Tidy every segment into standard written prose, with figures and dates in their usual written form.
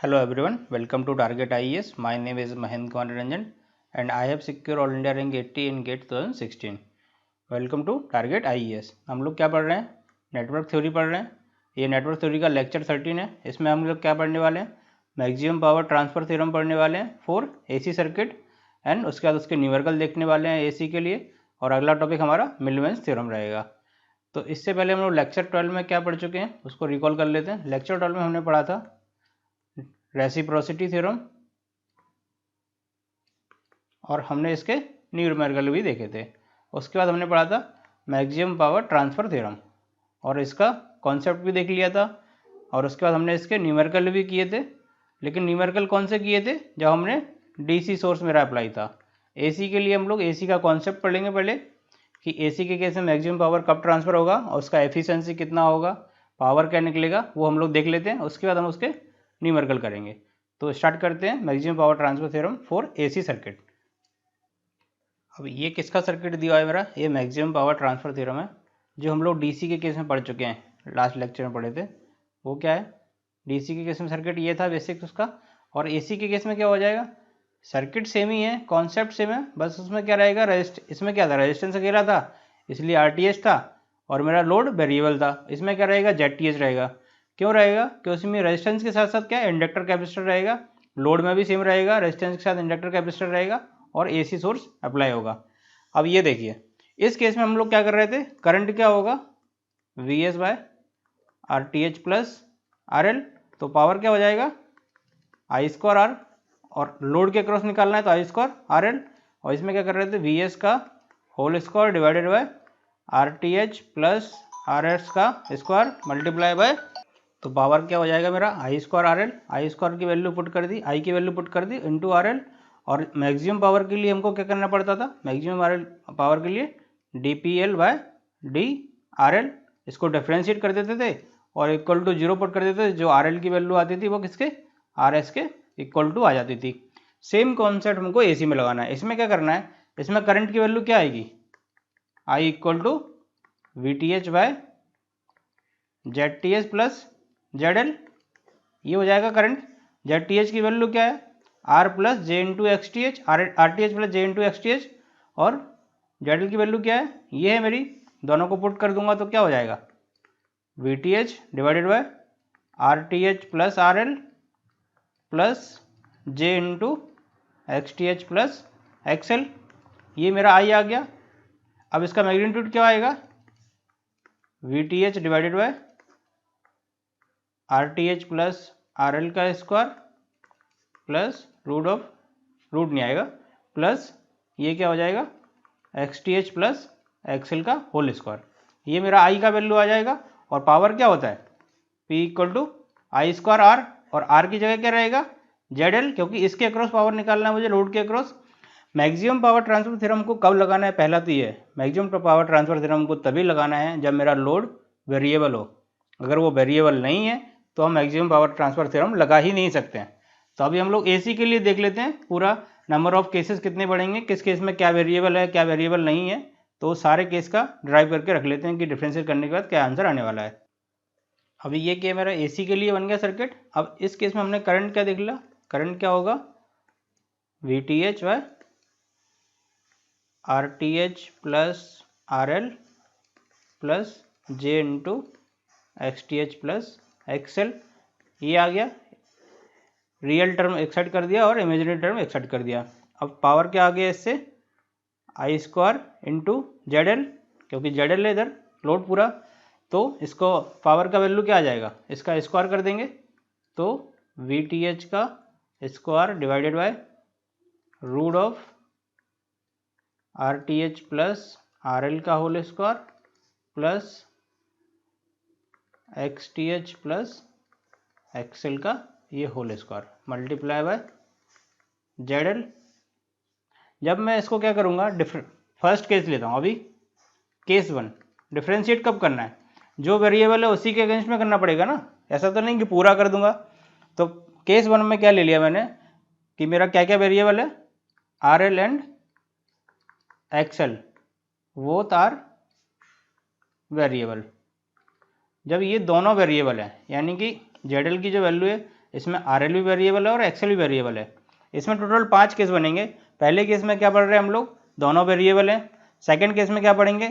Hello everyone, welcome to Target IES. My name is Mahendra Kumar Ranjan and I have secured All India Rank 80 in GATE 2016. Welcome to target IES। हम लोग क्या पढ़ रहे हैं? Network theory पढ़ रहे हैं। ये नेटवर्क थ्योरी का लेक्चर 13 है। इसमें हम लोग क्या पढ़ने वाले हैं? मैक्सिमम पावर ट्रांसफ़र थ्योरम पढ़ने वाले हैं फॉर AC सर्किट एंड उसके बाद उसके न्यूमेरिकल देखने वाले हैं AC के लिए, और अगला टॉपिक हमारा मिलवेंस थ्योरम रहेगा। तो इससे पहले हम लोग लेक्चर 12 में क्या पढ़ चुके हैं उसको रिकॉल कर लेते हैं। लेक्चर 12 में हमने पढ़ा था रेसिप्रोसिटी थ्योरम और हमने इसके न्यूमेरिकल भी देखे थे। उसके बाद हमने पढ़ा था मैक्सिमम पावर ट्रांसफ़र थ्योरम और इसका कॉन्सेप्ट भी देख लिया था। और उसके बाद हमने इसके न्यूमेरिकल भी किए थे, लेकिन न्यूमेरिकल कौन से किए थे? जब हमने DC सोर्स मेरा अप्लाई था। AC के लिए हम लोग AC का कॉन्सेप्ट पढ़ेंगे पहले कि AC के केस में मैक्सिमम पावर कब ट्रांसफ़र होगा और उसका एफिशिएंसी कितना होगा, पावर क्या निकलेगा, वो हम लोग देख लेते हैं। उसके बाद हम उसके न्यूमेरिकल करेंगे। तो स्टार्ट करते हैं maximum power transfer theorem for AC circuit. अब ये किसका सर्किट दिया है मेरा? ये मैक्सिमम पावर ट्रांसफ़र थ्योरम है जो हम लोग DC के केस में पढ़ चुके हैं, लास्ट लेक्चर में पढ़े थे। वो क्या है? DC के केस में सर्किट ये था बेसिक उसका, और AC के केस में क्या हो जाएगा? सर्किट सेम ही है, कॉन्सेप्ट सेम है, बस उसमें क्या रहेगा, इसमें क्या था, रेजिस्टेंस अकेला था इसलिए RTH था, और मेरा लोड वेरिएबल था। इसमें क्या रहेगा? ZTH रहेगा। क्यों रहेगा? क्योंकि उसमें रेजिस्टेंस के साथ साथ क्या है, इंडक्टर कैपेसिटर रहेगा। लोड में भी सेम रहेगा, रेजिस्टेंस के साथ इंडक्टर कैपेसिटर रहेगा और AC सोर्स अप्लाई होगा। अब ये देखिए, इस केस में हम लोग क्या कर रहे थे, करंट क्या होगा, VS by RTH plus RL। तो पावर क्या हो जाएगा, I स्क्वायर R, और लोड के क्रॉस निकालना है तो I स्क्वायर RL। और इसमें क्या कर रहे थे, VS का whole square divided by RTH plus RS का स्क्वायर मल्टीप्लाई बाय, तो पावर क्या हो जाएगा मेरा, I square RL। I square की वैल्यू पुट कर दी, I की वैल्यू पुट कर दी इंटू RL। और मैक्सिमम पावर के लिए हमको क्या करना पड़ता था, मैक्सिमम पावर के लिए DPL बाय DRL, इसको डिफ्रेंशिएट कर देते थे और इक्वल टू 0 पुट कर देते थे। जो RL की वैल्यू आती थी वो किसके, RS के इक्वल टू आ जाती थी। सेम कॉन्सेप्ट हमको AC में लगाना है। इसमें क्या करना है, इसमें करंट की वैल्यू क्या आएगी, I equal to VTH by ZTH plus ZL, ये हो जाएगा करंट। ZTH की वैल्यू क्या है, R प्लस जे इंटू XTH, RTH प्लस जे इंटू XTH, और ZL की वैल्यू क्या है, ये है मेरी। दोनों को पुट कर दूंगा तो क्या हो जाएगा, VTH divided by RTH plus RL plus J into XTH plus XL, ये मेरा I आ गया। अब इसका मैग्नीट्यूड क्या आएगा, VTH divided by RTH plus RL का स्क्वायर प्लस रूट नहीं आएगा, प्लस ये क्या हो जाएगा, XTH प्लस XL का होल स्क्वायर। ये मेरा I का वैल्यू आ जाएगा। और पावर क्या होता है, P equal to I square R, और R की जगह क्या रहेगा, ZL, क्योंकि इसके अक्रॉस पावर निकालना है मुझे, लोड के across. Maximum power transfer theorem को कब लगाना है, पहला तो ये मैक्सिमम पावर ट्रांसफर थ्योरम को तभी लगाना है जब मेरा लोड वेरिएबल हो। अगर वो वेरिएबल नहीं है तो हम मैक्सिमम पावर ट्रांसफर थ्योरम लगा ही नहीं सकते हैं। तो अभी हम लोग AC के लिए देख लेते हैं, पूरा नंबर ऑफ केसेस कितने पड़ेंगे, किस केस में क्या वेरिएबल है क्या वेरिएबल नहीं है, तो सारे केस का ड्राइव करके रख लेते हैं कि डिफ्रेंशिएट करने के बाद क्या आंसर आने वाला है। अभी ये क्या मेरा AC के लिए बन गया सर्किट। अब इस केस में हमने करंट क्या देख लिया, करंट क्या होगा, VTH by RTH plus RL plus J into XTH plus XL, ये आ गया। रियल टर्म एक्सेप्ट कर दिया और इमेजिनरी टर्म एक्सेप्ट कर दिया। अब पावर क्या आ गया इससे, I स्क्वायर इंटू ZL, क्योंकि ZL है इधर लोड पूरा, तो इसको पावर का वैल्यू क्या आ जाएगा, इसका स्क्वायर कर देंगे तो VTH का square divided by root of RTH plus RL का whole square plus XTH plus XL का ये whole square multiply by ZL। जब मैं इसको क्या करूँगा, फर्स्ट केस लेता हूँ अभी, केस 1। डिफ्रेंशिएट कब करना है, जो वेरिएबल है उसी के अगेंस्ट में करना पड़ेगा ना, ऐसा तो नहीं कि पूरा कर दूंगा। तो केस 1 में क्या ले लिया मैंने कि मेरा क्या क्या वेरिएबल है, RL and XL both are variable. जब ये दोनों वेरिएबल है, यानी कि ZL की जो वैल्यू है इसमें RL भी वेरिएबल है और XL भी वेरिएबल है। इसमें टोटल 5 केस बनेंगे। पहले केस में क्या पढ़ रहे हैं हम लोग, दोनों वेरिएबल हैं। सेकंड केस में क्या पढ़ेंगे,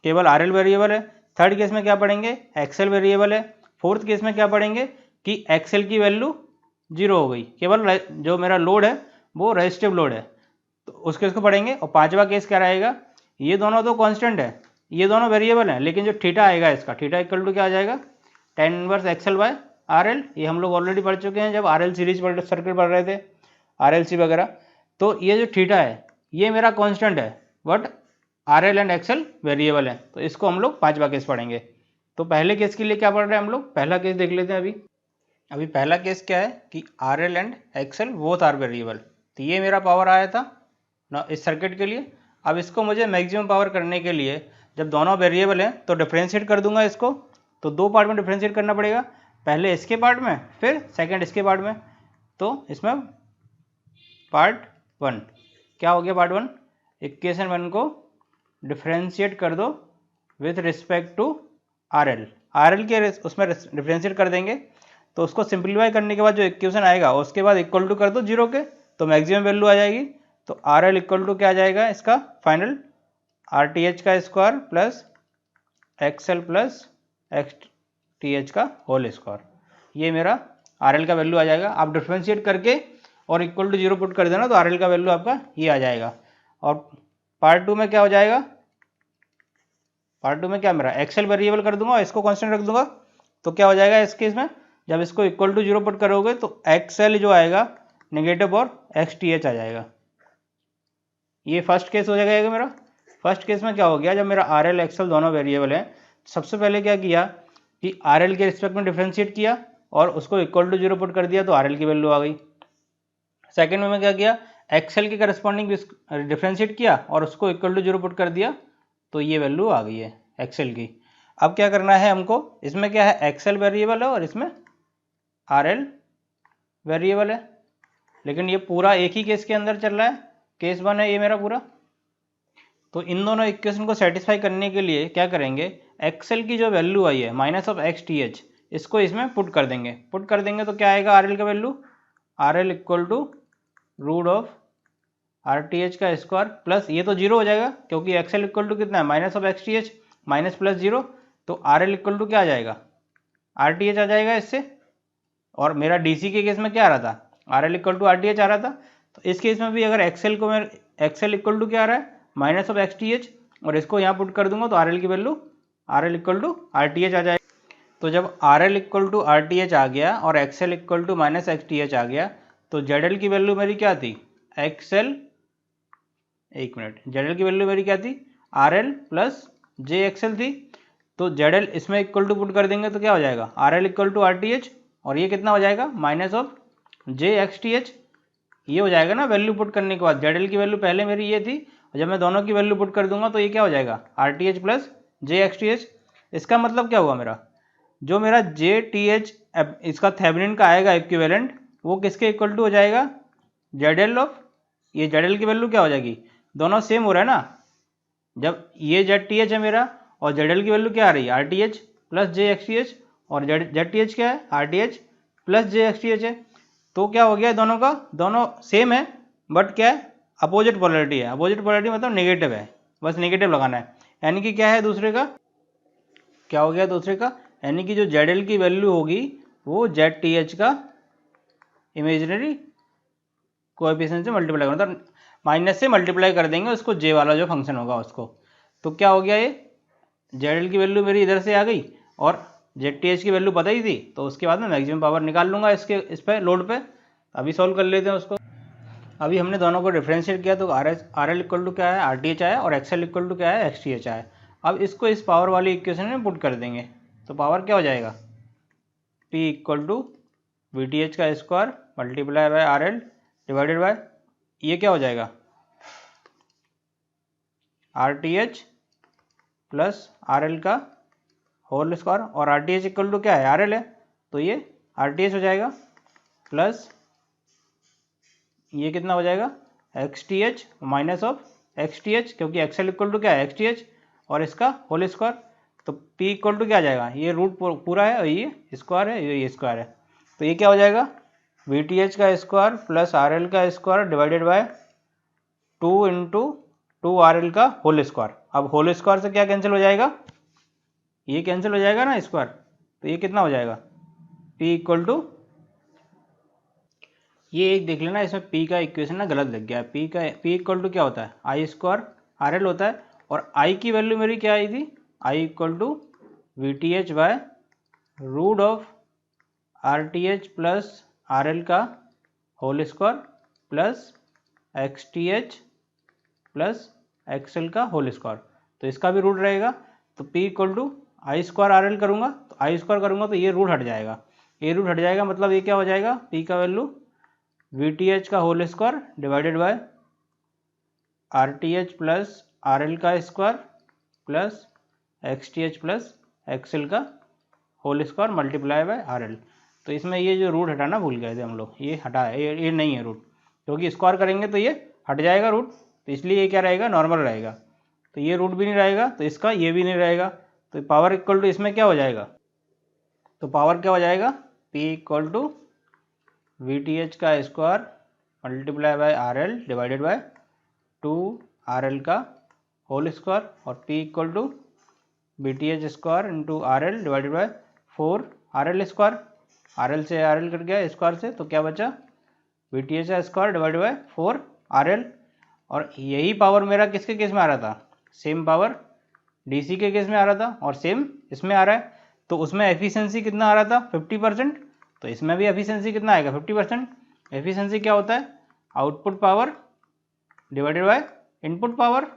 केवल RL वेरिएबल है। थर्ड केस में क्या पढ़ेंगे, XL वेरिएबल है। फोर्थ केस में क्या पढ़ेंगे कि XL की वैल्यू 0 हो गई, केवल जो मेरा लोड है वो रेजिस्टिव लोड है, तो उस केस को पढ़ेंगे। और पांचवा केस क्या रहेगा, ये दोनों तो कांस्टेंट है, ये दोनों वेरिएबल हैं, लेकिन जो थीटा आएगा इसका, थीटा इक्वल टू क्या आ जाएगा, tan inverse XL by RL। ये हम लोग ऑलरेडी पढ़ चुके हैं जब RL सीरीज सर्किट पढ़ रहे थे, RLC वगैरह। तो ये जो थीटा है ये मेरा कांस्टेंट है, but RL and XL variable है, तो इसको हम लोग पांचवा केस पढ़ेंगे। तो पहले केस के लिए क्या पढ़ रहे हैं हम लोग, पहला केस देख लेते हैं। अभी पहला केस क्या है कि RL and XL both are variable. तो ये मेरा पावर आया था ना इस सर्किट के लिए। अब इसको मुझे मैक्सिमम पावर करने के लिए, जब दोनों वेरिएबल हैं तो डिफ्रेंशिएट कर दूंगा इसको। तो दो पार्ट में डिफ्रेंशिएट करना पड़ेगा, पहले इसके पार्ट में फिर सेकंड इसके पार्ट में। तो इसमें पार्ट 1 क्या हो गया, पार्ट 1 इक्वेशन 1 को डिफ्रेंशिएट कर दो विथ रिस्पेक्ट टू RL के उसमें डिफ्रेंशिएट कर देंगे। तो उसको सिंप्लीफाई करने के बाद जो इक्वेशन आएगा उसके बाद इक्वल टू कर दो 0 के, तो मैक्सिमम वैल्यू आ जाएगी। तो RL इक्वल टू क्या आ जाएगा इसका फाइनल, RTH का square plus XL plus XTH का होल स्क्वायर। ये मेरा RL का वैल्यू आ जाएगा। आप डिफ्रेंशिएट करके और इक्वल टू 0 पुट कर देना तो RL का वैल्यू आपका ये आ जाएगा। और पार्ट 2 में क्या हो जाएगा, पार्ट 2 में क्या मेरा XL वेरिएबल कर दूंगा और इसको कांस्टेंट रख दूंगा। तो क्या हो जाएगा इस केस में, जब इसको इक्वल टू 0 पुट करोगे तो XL जो आएगा नेगेटिव और XTH आ जाएगा। ये फर्स्ट केस हो जाएगा मेरा। फर्स्ट केस में क्या हो गया, जब मेरा RL XL दोनों वेरिएबल हैं, सबसे पहले क्या किया कि RL के रिस्पेक्ट में डिफ्रेंशिएट किया और उसको इक्वल टू 0 पुट कर दिया तो RL की वैल्यू आ गई। सेकेंड में मैं क्या किया, XL के करस्पॉन्डिंग डिफ्रेंशिएट किया और उसको इक्वल टू 0 पुट कर दिया तो ये वैल्यू आ गई है XL की। अब क्या करना है हमको, इसमें क्या है XL वेरिएबल है और इसमें RL वेरिएबल है, लेकिन ये पूरा एक ही केस के अंदर चल रहा है, केस 1 है ये मेरा पूरा। तो इन दोनों इक्वेशन को सेटिस्फाई करने के लिए क्या करेंगे, XL की जो वैल्यू आई है माइनस ऑफ XTH, इसको इसमें पुट कर देंगे। पुट कर देंगे तो क्या आएगा RL का value, RL equal to root of RTH का स्क्वायर प्लस, ये तो 0 हो जाएगा क्योंकि XL इक्वल टू कितना है minus of XTH, minus plus 0, तो RL इक्वल टू क्या आ जाएगा, RTH आ जाएगा इससे। और मेरा DC के केस में क्या आ रहा था, RL इक्वल टू RTH आ रहा था। तो इस केस में भी अगर XL को मैं XL इक्वल टू क्या आ रहा है माइनस ऑफ XTH और इसको यहाँ पुट कर दूंगा तो RL की value RL equal to RTH आ जाएगा। तो जब RL इक्वल टू RTH आ गया और XL equal to minus XTH आ गया तो ZL की वैल्यू मेरी क्या थी, XL, एक मिनट, ZL की वैल्यू मेरी क्या थी, RL प्लस JXL थी। तो ZL इसमें इक्वल टू पुट कर देंगे तो क्या हो जाएगा, RL इक्वल टू RTH और ये कितना हो जाएगा माइनस ऑफ JXTH। ये हो जाएगा ना वैल्यू पुट करने के बाद, ZL की वैल्यू पहले मेरी ये थी और जब मैं दोनों की वैल्यू पुट कर दूंगा तो ये क्या हो जाएगा RTH प्लस JXTH। इसका मतलब क्या हुआ, मेरा जो मेरा JTH इसका थेवेनिन का आएगा इक्विवेलेंट, वो किसके इक्वल टू हो जाएगा, ZL ऑफ, ये ZL की वैल्यू क्या हो जाएगी, दोनों सेम हो रहा है ना। जब ये ZTH है मेरा और ZL की वैल्यू क्या आ रही है RTH प्लस JXTH और ZTH क्या है RTH प्लस JXTH है, तो क्या हो गया दोनों का, दोनों सेम है बट क्या है अपोजिट पोलैरिटी है। अपोजिट पोलैरिटी मतलब नेगेटिव है, बस नेगेटिव लगाना है। यानी कि क्या है दूसरे का, क्या हो गया दूसरे का, यानी कि जो ZL की वैल्यू होगी वो ZTH का इमेजिनरी कोएफिशिएंट से मल्टीप्लाई करना, मतलब माइनस से मल्टीप्लाई कर देंगे उसको, J वाला जो फंक्शन होगा उसको। तो क्या हो गया, ये ZL की वैल्यू मेरी इधर से आ गई और ZTH की वैल्यू पता ही थी, तो उसके बाद में मैक्सिमम पावर निकाल लूँगा इस पे लोड पे। अभी सॉल्व कर लेते हैं उसको। अभी हमने दोनों को डिफ्रेंशिएट किया तो RL इक्वल टू क्या है RTH आया और XL इक्वल टू क्या है XTH आया। अब इसको इस पावर वाली इक्वेशन में पुट कर देंगे तो पावर क्या हो जाएगा, P इक्वल टू VTH का square multiply by RL divided bye, ये क्या हो जाएगा RTH प्लस RL का होल स्क्वायर, और RTH इक्वल टू क्या है RL है तो ये RTH हो जाएगा प्लस ये कितना हो जाएगा XTH माइनस ऑफ XTH, क्योंकि XL इक्वल टू क्या है XTH और इसका होल स्क्वायर। तो P इक्वल टू क्या आ जाएगा, ये रूट पूरा है और ये स्क्वायर है, ये स्क्वायर है, तो ये क्या हो जाएगा VTH का स्क्वायर प्लस RL का square divided by 2 into 2RL का होल स्क्वायर। अब होल स्क्वायर से क्या कैंसिल हो जाएगा, ये कैंसिल हो जाएगा ना स्क्वायर, तो ये कितना हो जाएगा P इक्वल टू, ये एक देख लेना, इसमें P का इक्वेशन ना गलत लग गया है। P इक्वल टू क्या होता है, आई स्क्वायर RL होता है, और I की वैल्यू मेरी क्या आई थी, I equal to VTH by root of RTH plus RL का whole square plus XTH plus XL का होल स्क्वायर, तो इसका भी रूट रहेगा। तो P equal to I square RL करूँगा, तो आई स्क्वायर करूँगा तो ये रूट हट जाएगा, ये रूट हट जाएगा, मतलब ये क्या हो जाएगा, P का वैल्यू VTH का whole square divided by RTH plus RL का square plus XTH plus XL का whole square multiply by RL। तो इसमें ये जो रूट हटाना भूल गए थे हम लोग, ये हटा है, ये नहीं है रूट, क्योंकि स्क्वायर करेंगे तो ये हट जाएगा रूट, तो इसलिए ये क्या रहेगा, नॉर्मल रहेगा। तो ये रूट भी नहीं रहेगा, तो इसका ये भी नहीं रहेगा, तो पावर इक्वल टू इसमें क्या हो जाएगा, तो पावर क्या हो जाएगा, P इक्वल टू VTH का square multiply by RL divided by 2RL का होल स्क्वायर, और P equal to VTH square into RL divided by 4RL square, RL से RL कट गया स्क्वायर से, तो क्या बचा VTH square divided by 4RL। और यही पावर मेरा किसके केस में आ रहा था, सेम पावर DC के केस में आ रहा था, और सेम इसमें आ रहा है। तो उसमें एफिशिएंसी कितना आ रहा था 50%, तो इसमें भी एफिशिएंसी कितना आएगा 50%। एफिशिएंसी क्या होता है, output power divided by input power,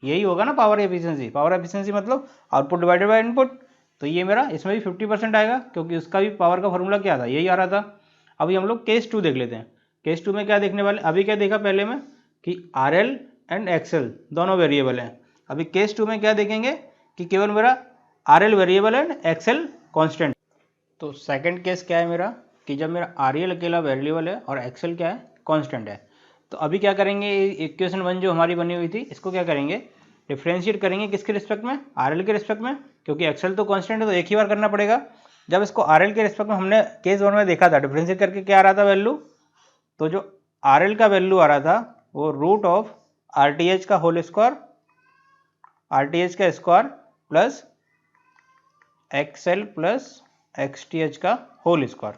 यही होगा ना पावर एफिशिएंसी। पावर एफिशिएंसी मतलब आउटपुट डिवाइडेड बाय इनपुट, तो ये मेरा इसमें भी 50% आएगा, क्योंकि उसका भी पावर का फॉर्मूला क्या था, यही आ रहा था। अभी हम लोग केस 2 देख लेते हैं। केस 2 में क्या देखने वाले, अभी क्या देखा पहले में कि RL एंड XL दोनों वेरिएबल हैं। अभी केस 2 में क्या देखेंगे कि केवल मेरा RL वेरिएबल है, XL कांस्टेंट। तो सेकंड केस क्या है मेरा, कि जब मेरा RL अकेला वेरिएबल है और XL क्या है, कांस्टेंट है। तो अभी क्या करेंगे, इक्वेशन 1 जो हमारी बनी हुई थी, इसको क्या करेंगे, डिफ्रेंशिएट करेंगे किसके रिस्पेक्ट में, RL के रिस्पेक्ट में, क्योंकि XL तो कांस्टेंट है तो एक ही बार करना पड़ेगा। जब इसको RL के रिस्पेक्ट में हमने केस 1 में देखा था, डिफ्रेंशिएट करके क्या आ रहा था वैल्यू, तो जो RL का वैल्यू आ रहा था वो रूट ऑफ RTH का होल स्क्वायर, RTH का square plus XL plus XTH का होल स्क्वायर,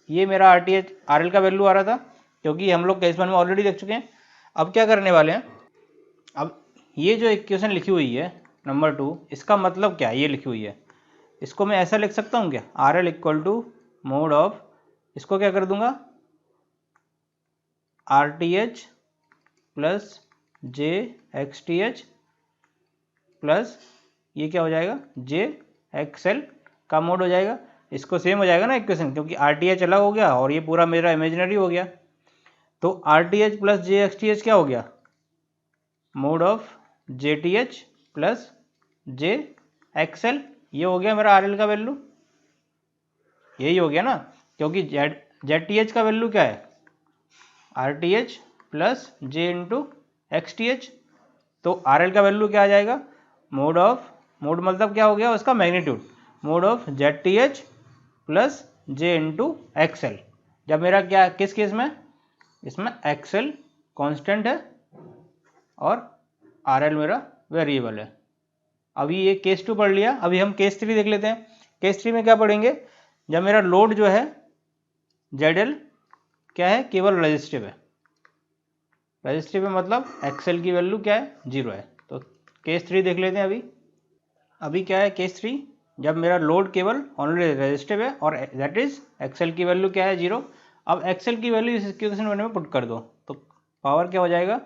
ये मेरा RL का वैल्यू आ रहा था, क्योंकि हम लोग केस 1 में ऑलरेडी देख चुके हैं। अब क्या करने वाले हैं, अब ये जो इक्वेशन लिखी हुई है नंबर 2, इसका मतलब क्या है, ये लिखी हुई है, इसको मैं ऐसा लिख सकता हूँ क्या, RL equal to mod of, इसको क्या कर दूंगा RTH प्लस JXTH प्लस ये क्या हो जाएगा JXL का मोड हो जाएगा। इसको सेम हो जाएगा ना इक्वेशन, क्योंकि RTH अलग हो गया और ये पूरा मेरा इमेजिनरी हो गया। तो RTH प्लस JXTH क्या हो गया, mode of JTH plus JXL, ये हो गया मेरा RL का वैल्यू, यही हो गया ना, क्योंकि ZTH का वैल्यू क्या है RTH plus J into XTH, तो RL का वैल्यू क्या आ जाएगा, मोड ऑफ, मोड मतलब क्या हो गया उसका magnitude, mode of ZTH plus J into XL। जब मेरा क्या किस केस में, इसमें XL कांस्टेंट है और RL मेरा वेरिएबल है। अभी ये केस 2 पढ़ लिया, अभी हम केस 3 देख लेते हैं। केस 3 में क्या पढ़ेंगे, जब मेरा लोड जो है ZL क्या है, केवल रेजिस्टिव है, रेजिस्टिव है मतलब XL की वैल्यू क्या है 0 है। तो केस 3 देख लेते हैं। अभी क्या है केस 3, जब मेरा लोड केवल ऑनली रेजिस्टिव है और दैट इज XL की वैल्यू क्या है 0। अब XL की वैल्यू इस इक्वेशन में पुट कर दो, तो पावर क्या हो जाएगा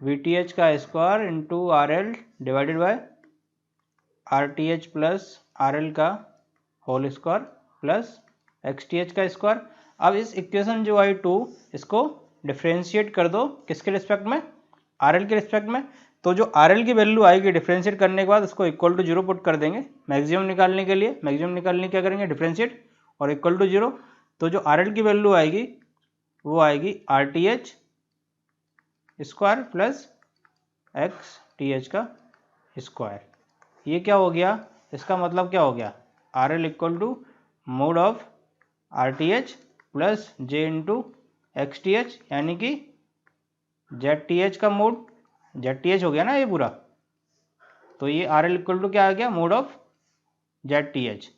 VTH का square into RL divided by RTH plus RL का होल स्क्वायर प्लस XTH का स्क्वायर। अब इस इक्वेशन जो आई 2, इसको डिफ्रेंशिएट कर दो किसके रिस्पेक्ट में, RL के रिस्पेक्ट में। तो जो RL की वैल्यू आएगी डिफ्रेंशिएट करने के बाद उसको इक्वल टू 0 पुट कर देंगे मैक्सिमम निकालने के लिए। मैक्सिमम निकालने क्या करेंगे, डिफ्रेंशिएट और इक्वल टू 0। तो जो RL की वैल्यू आएगी वो आएगी RTH स्क्वायर प्लस XTH का स्क्वायर। ये क्या हो गया, इसका मतलब क्या हो गया, RL equal to mod of RTH plus J into X T H, यानी कि जेड टी एच का मोड, जेड टी एच हो गया ना ये पूरा, तो ये आर एल इक्वल टू क्या आ गया, mode of Z T H.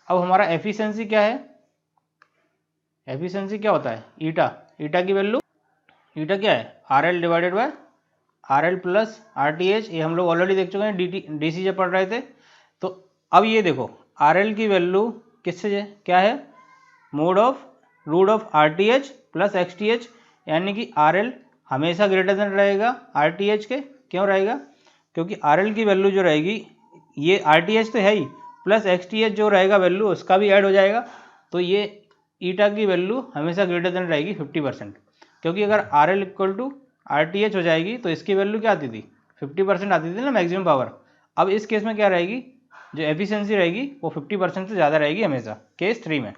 अब हमारा एफिशिएंसी क्या है, एफिशिएंसी क्या होता है, ईटा, ईटा की वैल्यू, ईटा क्या है, R L divided by R L plus R T H, ये हम लोग ऑलरेडी देख चुके हैं डी सी जब पढ़ रहे थे। तो अब ये देखो आर एल की वैल्यू किससे क्या है, mod of root of R T H plus X T H, यानी कि आर एल हमेशा ग्रेटर देन रहेगा आर टी एच के। क्यों रहेगा, क्योंकि आर एल की वैल्यू जो रहेगी, ये आर टी एच तो है ही, प्लस एक्स टी एच जो रहेगा वैल्यू उसका भी ऐड हो जाएगा, तो ये ईटा की वैल्यू हमेशा ग्रेटर देन रहेगी 50%। क्योंकि अगर R L equal to R T H हो जाएगी तो इसकी वैल्यू क्या आती थी, 50% आती थी ना मैक्सिमम पावर। अब इस केस में क्या रहेगी, जो एफिशिएंसी रहेगी वो 50% से ज़्यादा रहेगी हमेशा। केस 3 में,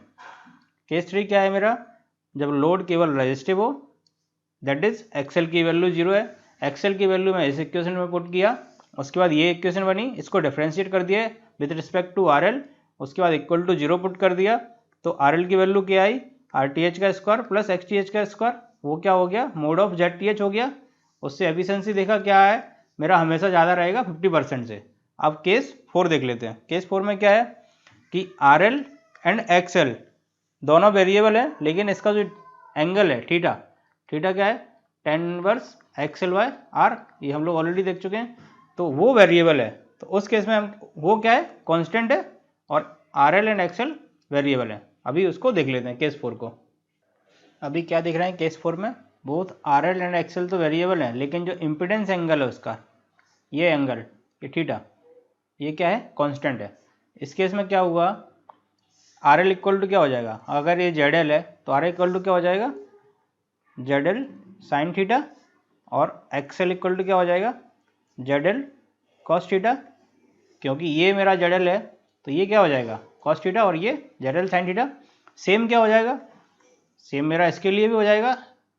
केस 3 क्या है मेरा, जब लोड केवल रजिस्टिव हो, दैट इज एक्सएल की वैल्यू 0 है। एक्सएल की वैल्यू मैं इस इक्वेशन में पुट किया, उसके बाद ये इक्वेशन बनी, इसको डिफरेंशिएट कर दिया with respect to R L, उसके बाद इक्वल टू 0 पुट कर दिया, तो आर एल की वैल्यू क्या आई, आर टी एच का square plus X T H का स्क्वायर, वो क्या हो गया, mode of Z T H हो गया। उससे एफिशिएंसी देखा क्या है मेरा, हमेशा ज़्यादा रहेगा 50% से। अब केस 4 देख लेते हैं। केस 4 में क्या है कि R L and x L दोनों वेरिएबल है, लेकिन इसका जो एंगल है थीटा, थीटा क्या है, tan inverse X L Y R, ये हम लोग ऑलरेडी देख चुके हैं, तो वो वेरिएबल है। तो उस केस में हम वो क्या है, कांस्टेंट है, और R L and x L variable है। अभी उसको देख लेते हैं केस 4 को। अभी क्या देख रहे हैं केस 4 में, both R L and x L तो वेरिएबल है, लेकिन जो इम्पिडेंस एंगल है उसका, ये एंगल, ये थीटा, ये क्या है, कांस्टेंट है। इस केस में क्या हुआ, आर एल इक्वल टू क्या हो जाएगा, अगर ये जेड एल है तो आर एल इक्वल टू क्या हो जाएगा, जेड एल साइन थीटा, और एक्स एल इक्वल टू क्या हो जाएगा, जेड एल कॉस थीटा। क्योंकि ये मेरा जेड एल है तो ये क्या हो जाएगा, कॉस थीटा, और ये Z L sine theta. Same क्या हो जाएगा, सेम मेरा इसके लिए भी हो जाएगा,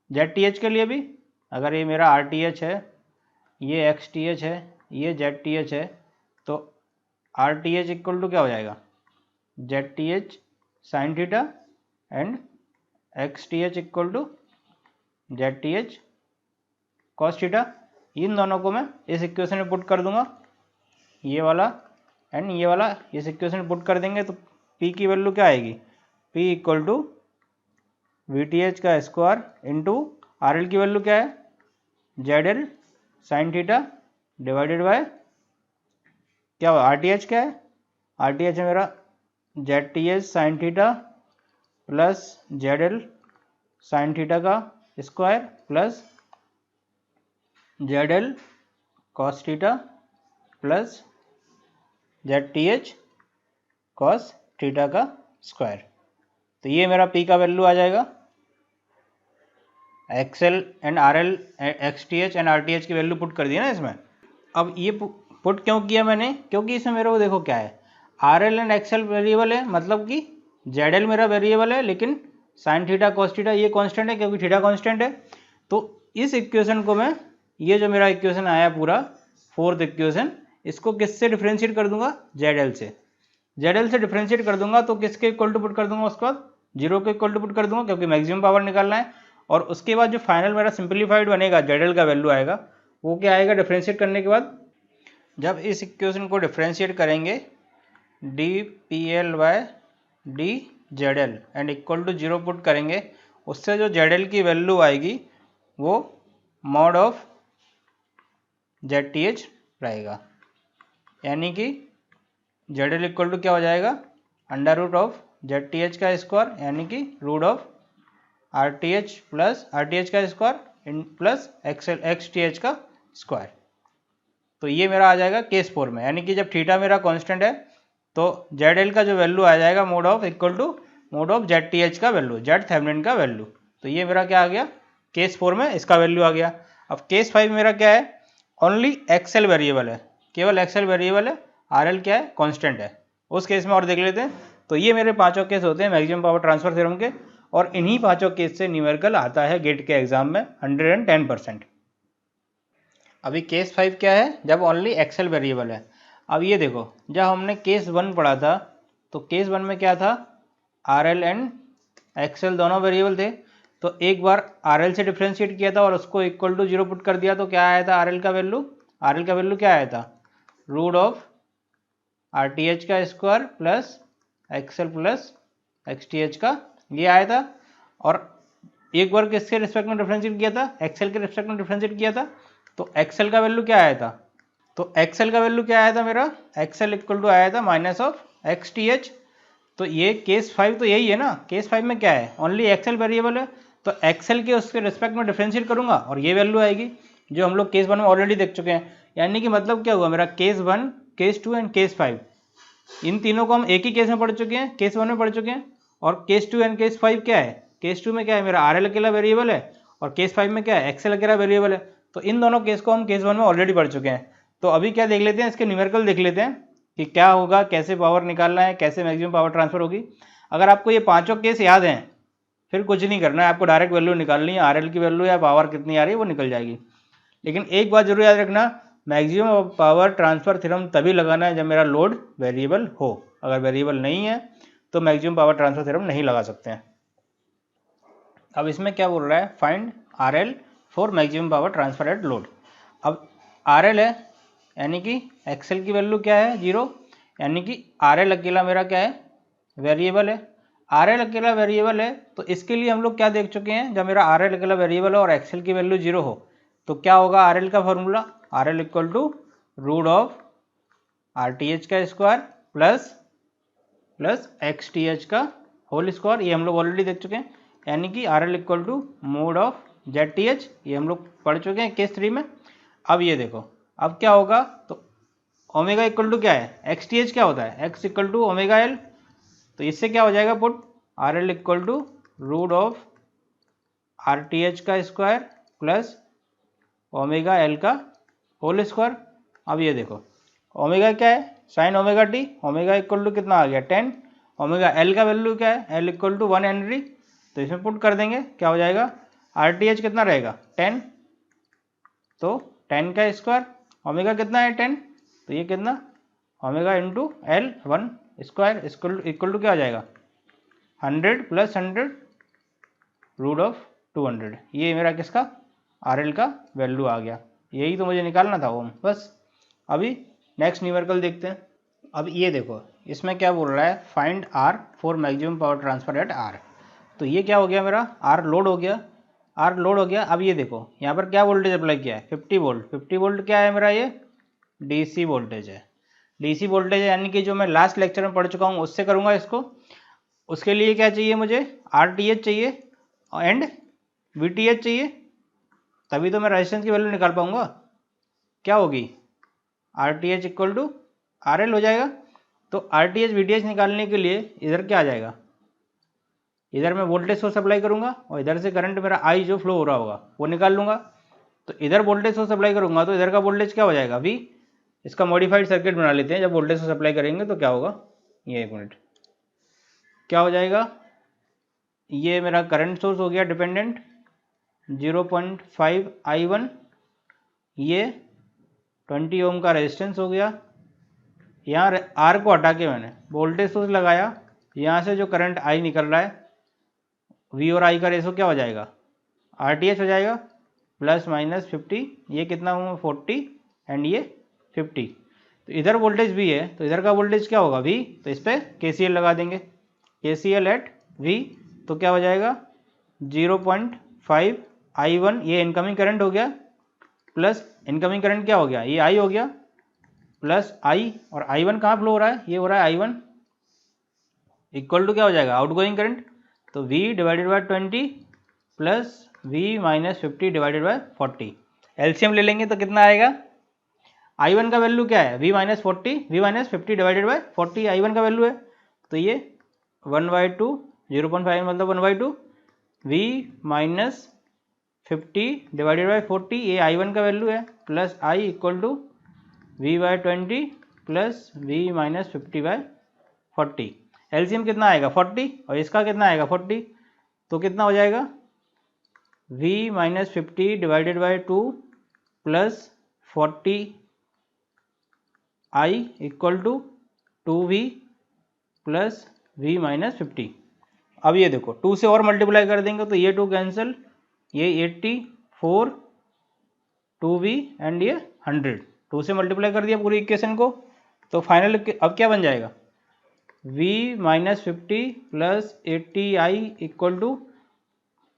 जेड टी एच के लिए भी। अगर ये मेरा आर टी एच है, ये एक्स टी एच है, ये जेड टी एच है, तो R T H equal to क्या हो जाएगा, Z T H sine theta, and X T H equal to Z T H cos theta. इन दोनों को मैं इस इक्वेशन में पुट कर दूंगा, ये वाला एंड ये वाला इस इक्वेशन में पुट कर देंगे, तो P की वैल्यू क्या आएगी, P equal to V T H का स्क्वायर इंटू आर एल की वैल्यू क्या है, Z L sine theta divided by क्या हुआ, आर टी एच क्या है, आर टी एच है मेरा Z T H sine theta plus Z L sine theta का square plus Z L cos theta plus Z T H cos theta का square. तो ये मेरा P का वैल्यू आ जाएगा, X L and R L X T H and R T H की value put कर दी ना इसमें। अब ये पुट क्यों किया मैंने, क्योंकि इसमें मेरे को देखो क्या है, R L and x L variable है, मतलब कि जेड एल मेरा वेरिएबल है, लेकिन साइन थीटा कॉस थीटा ये कांस्टेंट है, क्योंकि थीटा कांस्टेंट है। तो इस इक्वेशन को मैं, ये जो मेरा इक्वेशन आया पूरा 4th इक्वेशन, इसको किससे डिफरेंशिएट कर दूंगा, जेड एल से। जेड एल से डिफरेंशिएट कर दूंगा तो किसके इक्वल टू पुट कर दूंगा, उसके बाद 0 के इक्वल टू पुट कर दूंगा, क्योंकि मैक्सिमम पावर निकालना है। और उसके बाद जो फाइनल मेरा सिंप्लीफाइड बनेगा, जेड एल का वैल्यू आएगा, वो क्या आएगा डिफरेंशिएट करने के बाद, जब इस इक्वेशन को डिफरेंशिएट करेंगे D P L by D Z L and equal to 0 put करेंगे, उससे जो जेड एल की वैल्यू आएगी वो mod of Z T H रहेगा, यानी कि जेड एल इक्वल टू क्या हो जाएगा, under root of Z T H का स्क्वायर, यानी कि root of R T H plus R T H का square plus X T H का स्क्वायर। तो ये मेरा आ जाएगा केस 4 में, यानी कि जब थीटा मेरा कांस्टेंट है तो जेड एल का जो वैल्यू आ जाएगा mod of equal to mod of Z T H का वैल्यू, जेड थेवेनिन का वैल्यू। तो ये मेरा क्या आ गया, केस 4 में इसका वैल्यू आ गया। अब केस 5 मेरा क्या है, ओनली एक्सएल वेरिएबल है, केवल एक्सएल वेरिएबल है, आर एल क्या है, कांस्टेंट है। उस केस में और देख लेते हैं। तो ये मेरे पांचों केस होते हैं मैक्सिमम पावर ट्रांसफर थ्योरम के, और इन्हीं पांचों केस से न्यूमेरिकल आता है गेट के एग्जाम में 110%। अभी केस 5 क्या है, जब ओनली एक्सएल वेरिएबल है। अब ये देखो, जब हमने केस 1 पढ़ा था तो केस 1 में क्या था, आर एल एंड एक्सएल दोनों वेरिएबल थे, तो एक बार आरएल से डिफ्रेंशिएट किया था और उसको इक्वल टू 0 पुट कर दिया, तो क्या आया था आरएल का वैल्यू क्या आया था, रूट ऑफ आरटीएच का square plus XL plus XTH का, ये आया था। और एक बार किसके रिस्पेक्ट में डिफरेंशिएट किया था, एक्सएल के रिस्पेक्ट में डिफरेंशिएट किया था, तो एक्सएल का वैल्यू क्या आया था, तो एक्सएल का वैल्यू क्या आया था मेरा, एक्सएल इक्वल टू आया था माइनस ऑफ एक्सटीएच। तो ये केस 5 तो यही है ना, केस 5 में क्या है, ओनली एक्सएल वेरिएबल है, तो एक्सएल के उसके रिस्पेक्ट में डिफरेंशिएट करूंगा और ये वैल्यू आएगी जो हम लोग केस 1 में ऑलरेडी देख चुके हैं। यानी कि मतलब क्या हुआ मेरा, केस 1, केस 2 एंड केस 5, इन तीनों को हम एक ही केस में पढ़ चुके हैं, केस 1 में पढ़ चुके हैं। और केस 2 एंड केस 5 क्या है, केस 2 में क्या है मेरा आरएल अकेला वेरिएबल है और केस 5 में क्या है एक्सएल अकेला वेरिएबल है। तो इन दोनों केस को हम केस 1 में ऑलरेडी पढ़ चुके हैं। तो अभी क्या देख लेते हैं, इसके न्यूमेरिकल देख लेते हैं कि क्या होगा, कैसे पावर निकालना है, कैसे मैक्सिमम पावर ट्रांसफर होगी। अगर आपको ये पांचों केस याद हैं फिर कुछ नहीं करना है, आपको डायरेक्ट वैल्यू निकालनी है, आरएल की वैल्यू या पावर कितनी आ रही है वो निकल जाएगी। लेकिन एक बात जरूर याद रखना, मैक्सिमम पावर ट्रांसफर थ्योरम तभी लगाना है जब मेरा लोड वेरिएबल हो। अगर वेरिएबल नहीं है तो मैक्सिमम पावर ट्रांसफर थ्योरम नहीं लगा सकते हैं। अब इसमें क्या बोल रहा है, find RL for maximum power transfer at load. अब आरएल है यानी कि एक्सएल की वैल्यू क्या है 0, यानी कि आरएल अकेला मेरा क्या है वेरिएबल है। आरएल अकेला वेरिएबल है तो इसके लिए हम लोग क्या देख चुके हैं, जब मेरा आरएल अकेला वेरिएबल हो और एक्सएल की वैल्यू 0 हो तो क्या होगा, आरएल का formula RL equal to root of RTH का स्क्वायर प्लस एक्सटीएच का होल स्क्वायर, ये हम लोग ऑलरेडी देख चुके हैं। यानी कि RL equal to mod of ZTH, ये हम लोग पढ़ चुके हैं केस 3 में। अब ये देखो अब क्या होगा, तो ओमेगा इक्वल टू क्या है, एक्सटीएच क्या होता है, X equal to omega L, तो इससे क्या हो जाएगा put RL equal to root of RTH का स्क्वायर प्लस ओमेगा एल का होल स्क्वायर। अब ये देखो ओमेगा क्या है, sine omega T, omega equal to कितना आ गया 10, ओमेगा एल का वैल्यू क्या है, एल इक्वल टू 1 हेनरी, तो इसमें पुट कर देंगे क्या हो जाएगा, आरटीएच कितना रहेगा 10, तो 10 का स्क्वायर, ओमेगा कितना है 10, तो ये कितना omega into L 1 square equal to क्या आ जाएगा 100 प्लस 100 रूट ऑफ 200। ये मेरा किसका आरएल का वैल्यू आ गया, यही तो मुझे निकालना था ओम बस। अभी नेक्स्ट न्यूमेरिकल देखते हैं। अब ये देखो इसमें क्या बोल रहा है, find R for maximum power transfer at R. तो ये क्या हो गया मेरा, आर लोड हो गया, आर लोड हो गया। अब ये देखो यहाँ पर क्या वोल्टेज अप्लाई किया है 50 वोल्ट, 50 वोल्ट क्या है मेरा, ये डीसी वोल्टेज है, डीसी वोल्टेज है, यानी कि जो मैं लास्ट लेक्चर में पढ़ चुका हूँ उससे करूँगा इसको। उसके लिए क्या चाहिए मुझे, आरटीएच चाहिए एंड वीटीएच चाहिए, तभी तो मैं रेजिस्टेंस की वैल्यू निकाल पाऊंगा। क्या होगी, R T H equal to R L हो जाएगा। तो R T H V T H निकालने के लिए इधर क्या आ जाएगा, इधर मैं वोल्टेज सोर्स अप्लाई करूंगा और इधर से करंट मेरा आई जो फ्लो हो रहा होगा वो निकाल लूंगा। तो इधर वोल्टेज सोर्स अप्लाई करूंगा तो इधर का वोल्टेज क्या हो जाएगा वी, इसका मॉडिफाइड सर्किट बना लेते हैं। जब वोल्टेज सोर्स अप्लाई करेंगे तो क्या होगा, ये एक मिनट क्या हो जाएगा, ये मेरा करंट सोर्स हो गया डिपेंडेंट 0.5 I1, ये 20 ओम का रेजिस्टेंस हो गया। यहाँ आर को हटा के मैंने वोल्टेज सोर्स लगाया, यहाँ से जो करंट आई निकल रहा है वी और आई का रेशो क्या हो जाएगा आर टी एच हो जाएगा, प्लस माइनस 50, ये कितना हुआ 40 एंड ये 50। तो इधर वोल्टेज वी है तो इधर का वोल्टेज क्या होगा वी, तो इस पर KCL लगा देंगे, KCL एट वी, तो क्या हो जाएगा 0.5 I1, ये इनकमिंग करंट हो गया, प्लस इनकमिंग करंट क्या हो गया, ये आई हो गया, प्लस आई, और I1 कहाँ फ्लो हो रहा है, ये हो रहा है I1, इक्वल टू क्या हो जाएगा आउटगोइंग करंट, तो V divided bye 20 plus V minus 50 divided bye 40। LCM ले लेंगे तो कितना आएगा, I1 का वैल्यू क्या है V minus 40, V minus 50 divided bye 40 I1 का वैल्यू है, तो ये 1/2, 0.5 मतलब 1/2, V माइनस 50 डिवाइडेड बाय 40, ये I1 का वैल्यू है, plus I equal to V by 20 plus V minus 50 by 40। LCM कितना आएगा 40 और इसका कितना आएगा 40, तो कितना हो जाएगा V minus 50 divided by 2 plus 40 I equal to 2V plus V minus 50। अब ये देखो 2 से और मल्टीप्लाई कर देंगे तो ये 2 कैंसिल, ये 84 2v एंड ये 100, 2 से मल्टीप्लाई कर दिया पूरी इक्वेशन को। तो फाइनल अब क्या बन जाएगा, v minus 50 plus 80i equal to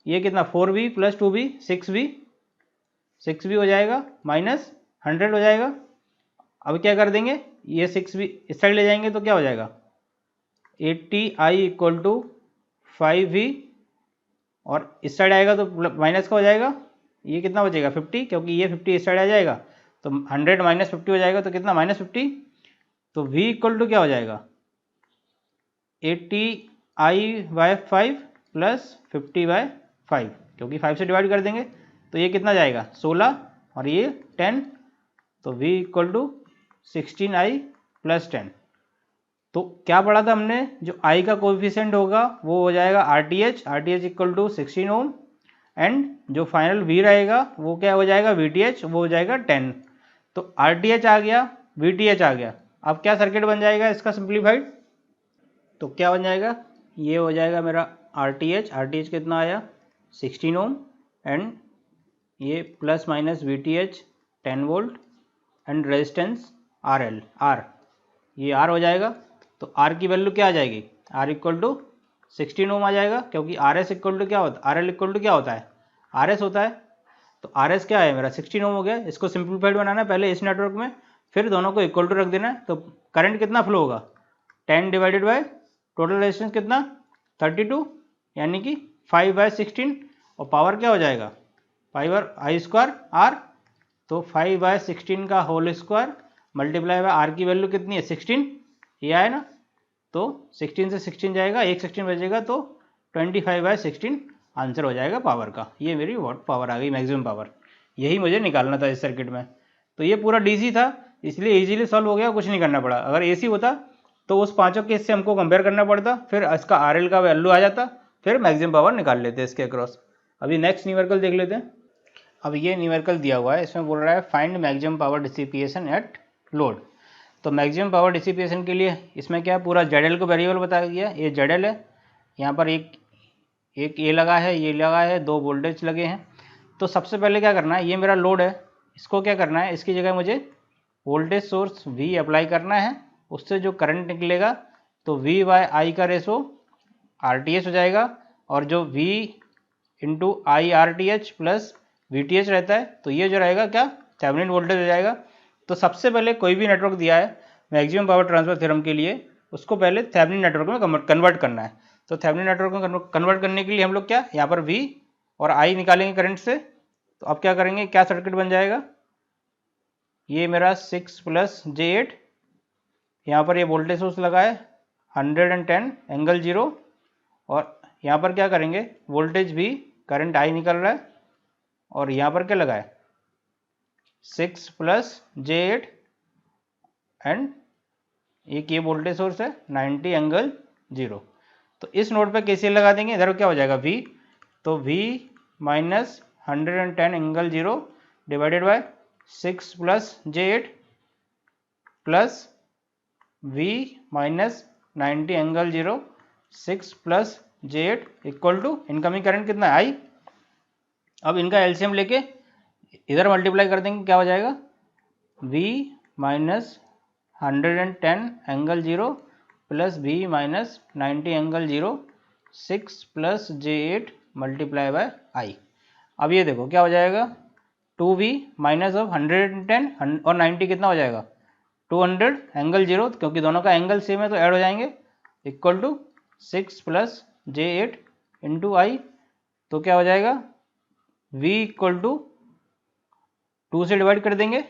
ये कितना 4v प्लस 2v 6v हो जाएगा माइनस 100 हो जाएगा। अब क्या कर देंगे, ये 6v इस साइड ले जाएंगे तो क्या हो जाएगा 80i इक्वल टू 5v, और इस साइड आएगा तो माइनस का हो जाएगा, ये कितना बचेगा 50, क्योंकि ये 50 इस साइड आ जाएगा तो 100 माइनस 50 हो जाएगा तो कितना माइनस 50। तो v इक्वल टू क्या हो जाएगा 80i/5 प्लस 50/5, क्योंकि 5 से डिवाइड कर देंगे तो ये कितना जाएगा 16 और ये 10, तो v equal to 16i plus 10। तो क्या पढ़ा था हमने, जो i का कोएफिशिएंट होगा वो हो जाएगा RTH equal to 16 ohm, and जो फाइनल v रहेगा वो क्या हो जाएगा VTH, वो हो जाएगा 10। तो RTH आ गया, VTH आ गया। अब क्या सर्किट बन जाएगा इसका सिंप्लीफाइड, तो क्या बन जाएगा, ये हो जाएगा मेरा RTH कितना आया 16 ओम, एंड ये plus minus VTH 10 volt, and resistance RL ये R हो जाएगा। तो R की वैल्यू क्या आ जाएगी, R इक्वल टू 16 ओम आ जाएगा, क्योंकि RS इक्वल टू क्या होता है, RL इक्वल टू क्या होता है RS होता है। तो RS क्या है मेरा 16 ओम हो गया। इसको सिंप्लीफाइड बनाना है पहले इस नेटवर्क में, फिर दोनों को इक्वल टू रख देना है। तो करंट कितना फ्लो होगा 10 डिवाइडेड बाय टोटल रेजिस्टेंस कितना 32, यानी कि 5/16, और पावर क्या हो जाएगा I² R, तो 5/16 का whole square multiply by R की वैल्यू कितनी है 16, ये आया ना, तो 16 से 16 जाएगा, एक 16 बचेगा, तो 25/16 आंसर हो जाएगा पावर का। ये मेरी वॉट पावर आ गई, मैक्सिमम पावर। यही मुझे निकालना था इस सर्किट में। तो ये पूरा डीसी था, इसलिए इजीली सॉल्व हो गया, कुछ नहीं करना पड़ा। अगर एसी होता तो उस पांचों केस से हमको कंपेयर करना पड़ता, फिर इसका RL का वैल्यू आ जाता, फिर मैक्सिमम पावर निकाल लेते इसके अक्रॉस। अभी नेक्स्ट न्यूमेरिकल देख लेते हैं। अब ये न्यूमेरिकल दिया हुआ है, इसमें बोल रहा है find maximum power dissipation at load. तो मैक्सिमम पावर डिसिपिएशन के लिए इसमें क्या पूरा ZL को वेरिएबल बताया गया, ये ZL है, यहाँ पर एक ये लगा है, ये लगा है, 2 वोल्टेज लगे हैं। तो सबसे पहले क्या करना है, ये मेरा लोड है, इसको क्या करना है, इसकी जगह मुझे वोल्टेज सोर्स V अप्लाई करना है, उससे जो करंट निकलेगा तो V/I का रेशो RTH हो जाएगा, और जो V into IRTH plus VTH रहता है, तो ये जो रहेगा क्या थेवेनिन वोल्टेज हो जाएगा। तो सबसे पहले कोई भी नेटवर्क दिया है मैक्सिमम पावर ट्रांसफर थ्योरम के लिए, उसको पहले थेवेनिन नेटवर्क में कन्वर्ट करना है। तो थेवेनिन नेटवर्क में कन्वर्ट करने के लिए हम लोग क्या यहाँ पर V और I निकालेंगे करंट से। तो अब क्या करेंगे, क्या सर्किट बन जाएगा, ये मेरा 6 + j8, यहाँ पर ये वोल्टेज सोर्स लगा है 110 एंगल 0, और यहाँ पर क्या करेंगे वोल्टेज V, करंट I निकल रहा है, और यहाँ पर क्या लगा है 6 + j8, एंड एक ये वोल्टेज सोर्स है 90 एंगल 0। तो इस नोड पे KCL लगा देंगे, इधर क्या हो जाएगा V, तो V minus 110 angle 0 divided by 6 + j8 plus V minus 90 angle 0 6 + j8 equal to incoming current कितना है I। अब इनका एलसीएम लेके इधर मल्टीप्लाई कर देंगे, क्या हो जाएगा V minus 110 angle 0 plus V minus 90 angle 0 6 + j8 multiply by I। अब ये देखो क्या हो जाएगा 2V माइनस ऑफ 110 और 90 कितना हो जाएगा 200 एंगल 0, क्योंकि दोनों का एंगल सेम है तो ऐड हो जाएंगे, equal to 6 + j8 into I। तो क्या हो जाएगा V इक्वल टू 2 से डिवाइड कर देंगे